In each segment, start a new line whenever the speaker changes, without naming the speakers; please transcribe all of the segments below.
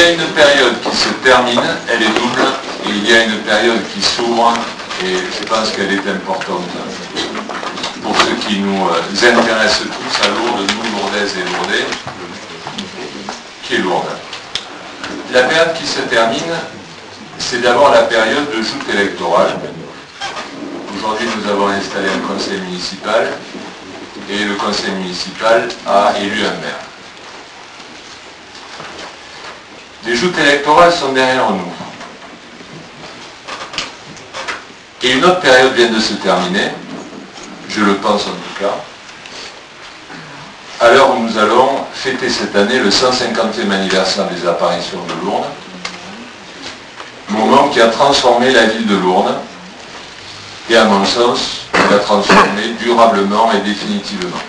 a une période qui se termine, elle est double, et il y a une période qui s'ouvre, et je pense qu'elle est importante pour ceux qui nous intéressent tous à Lourdes, nous, Lourdaises et Lourdais, qui est Lourdes. La période qui se termine, c'est d'abord la période de joute électorale. Aujourd'hui, nous avons installé un conseil municipal, et le conseil municipal a élu un maire. Les joutes électorales sont derrière nous. Et une autre période vient de se terminer, je le pense en tout cas, à l'heure où nous allons fêter cette année le 150e anniversaire des apparitions de Lourdes, moment qui a transformé la ville de Lourdes, et à mon sens, l'a transformé durablement et définitivement.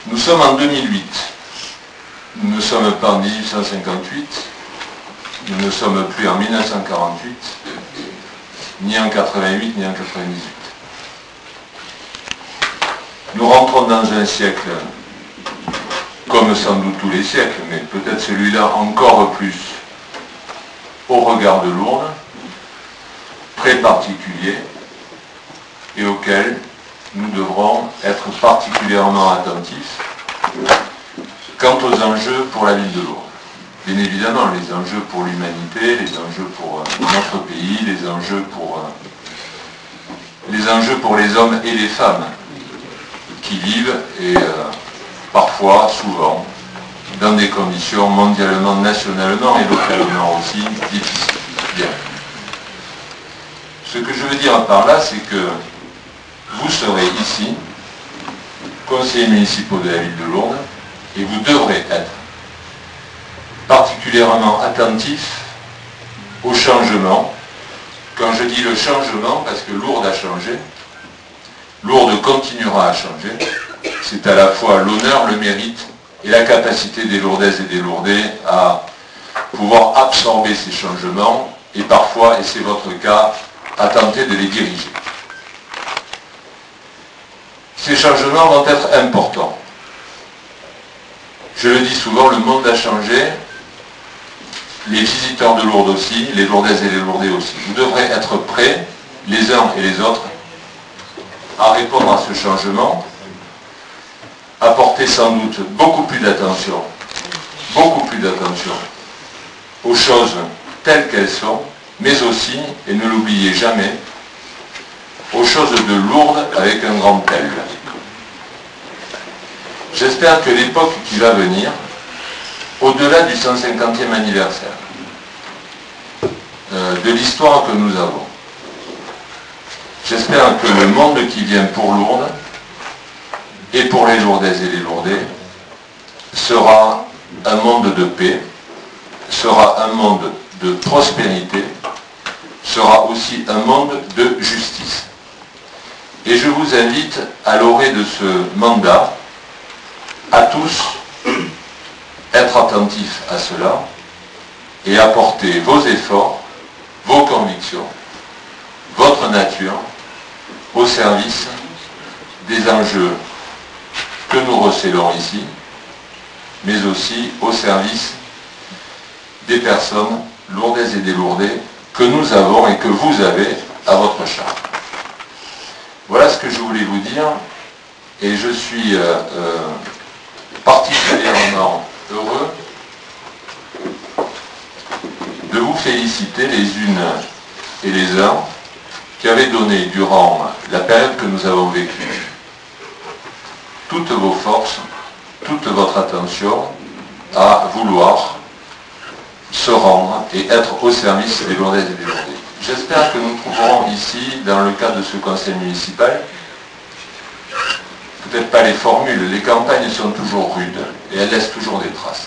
Nous sommes en 2008. Nous ne sommes pas en 1858, nous ne sommes plus en 1948, ni en 88, ni en 98. Nous rentrons dans un siècle, comme sans doute tous les siècles, mais peut-être celui-là encore plus, au regard de Lourdes, très particulier, et auquel nous devrons être particulièrement attentifs quant aux enjeux pour la ville de Lourdes. Bien évidemment, les enjeux pour l'humanité, les enjeux pour notre pays, les enjeux pour les hommes et les femmes qui vivent, et parfois, souvent, dans des conditions mondialement, nationalement et localement aussi difficiles. Bien. Ce que je veux dire par là, c'est que vous serez ici, conseillers municipaux de la ville de Lourdes, et vous devrez être particulièrement attentifs au changement. Quand je dis le changement, parce que Lourdes a changé, Lourdes continuera à changer, c'est à la fois l'honneur, le mérite et la capacité des Lourdaises et des Lourdais à pouvoir absorber ces changements et parfois, et c'est votre cas, à tenter de les diriger. Ces changements vont être importants. Je le dis souvent, le monde a changé, les visiteurs de Lourdes aussi, les Lourdaises et les Lourdais aussi. Vous devrez être prêts, les uns et les autres, à répondre à ce changement, à porter sans doute beaucoup plus d'attention aux choses telles qu'elles sont, mais aussi, et ne l'oubliez jamais, aux choses de Lourdes avec un grand L. J'espère que l'époque qui va venir, au-delà du 150e anniversaire de l'histoire que nous avons, j'espère que le monde qui vient pour Lourdes, et pour les Lourdaises et les Lourdais, sera un monde de paix, sera un monde de prospérité, sera aussi un monde de justice. Et je vous invite à l'orée de ce mandat, à tous, être attentifs à cela et apporter vos efforts, vos convictions, votre nature au service des enjeux que nous recélons ici, mais aussi au service des personnes lourdaises et des Lourdais que nous avons et que vous avez à votre charge. Voilà ce que je voulais vous dire, et je suis particulièrement heureux de vous féliciter les unes et les uns qui avez donné durant la période que nous avons vécue toutes vos forces, toute votre attention à vouloir se rendre et être au service des Lourdaises et des Lourdais. J'espère que nous trouverons ici, dans le cadre de ce conseil municipal, peut-être pas les formules, les campagnes sont toujours rudes et elles laissent toujours des traces.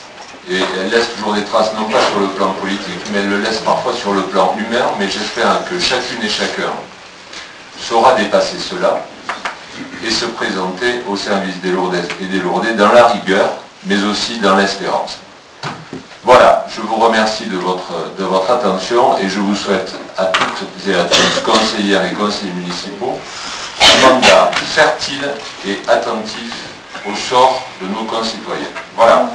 Et elles laissent toujours des traces, non pas sur le plan politique, mais elles le laissent parfois sur le plan humain, mais j'espère que chacune et chacun saura dépasser cela et se présenter au service des Lourdaises et des Lourdais dans la rigueur, mais aussi dans l'espérance. Voilà, je vous remercie de votre attention et je vous souhaite à toutes et à tous, conseillères et conseillers municipaux, un mandat fertile et attentif au sort de nos concitoyens. Voilà.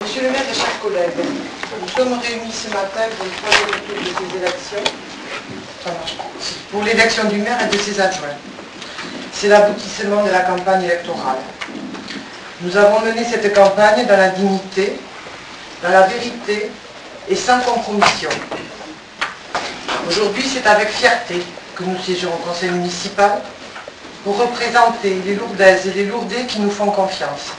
Monsieur le maire et chers collègues, nous sommes réunis ce matin pour le troisième tour de ces élections, pour l'élection du maire et de ses adjoints. C'est l'aboutissement de la campagne électorale. Nous avons mené cette campagne dans la dignité, dans la vérité et sans compromission. Aujourd'hui, c'est avec fierté que nous siégeons au conseil municipal pour représenter les Lourdaises et les Lourdais qui nous font confiance.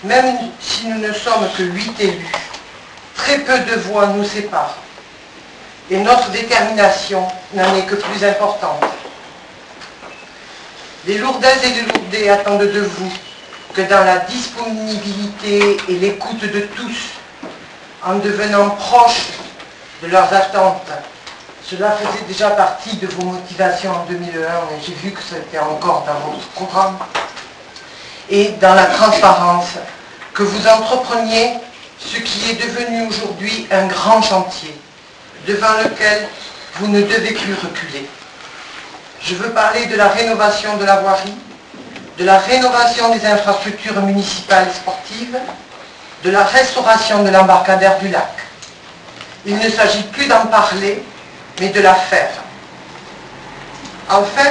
Même si nous ne sommes que 8 élus, très peu de voix nous séparent. Et notre détermination n'en est que plus importante. Les Lourdaises et les Lourdais attendent de vous que dans la disponibilité et l'écoute de tous, en devenant proches de leurs attentes, cela faisait déjà partie de vos motivations en 2001, et j'ai vu que c'était encore dans votre programme, et dans la transparence, que vous entrepreniez ce qui est devenu aujourd'hui un grand chantier, devant lequel vous ne devez plus reculer. Je veux parler de la rénovation de la voirie, de la rénovation des infrastructures municipales et sportives, de la restauration de l'embarcadère du lac. Il ne s'agit plus d'en parler, mais de la faire. Enfin,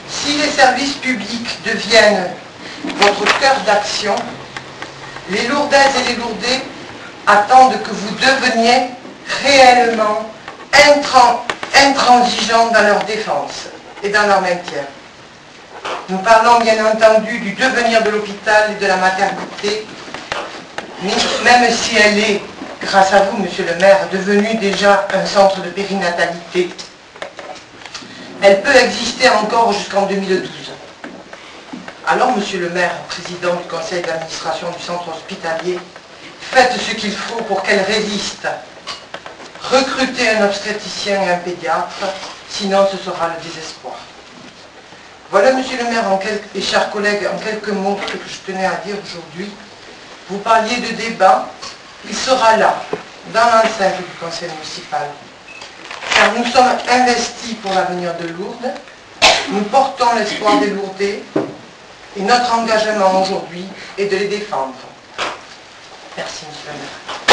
si les services publics deviennent votre cœur d'action, les Lourdaises et les Lourdais attendent que vous deveniez réellement intransigeants dans leur défense et dans leur maintien. Nous parlons bien entendu du devenir de l'hôpital et de la maternité, même si elle est, grâce à vous, monsieur le maire, devenue déjà un centre de périnatalité. Elle peut exister encore jusqu'en 2012. Alors, monsieur le maire, président du conseil d'administration du centre hospitalier, faites ce qu'il faut pour qu'elle résiste. Recrutez un obstétricien et un pédiatre, sinon ce sera le désespoir. Voilà, monsieur le maire, et chers collègues, en quelques mots ce que je tenais à dire aujourd'hui. Vous parliez de débat, il sera là, dans l'enceinte du conseil municipal. Car nous sommes investis pour l'avenir de Lourdes, nous portons l'espoir des Lourdais, et notre engagement aujourd'hui est de les défendre. Merci, monsieur le maire.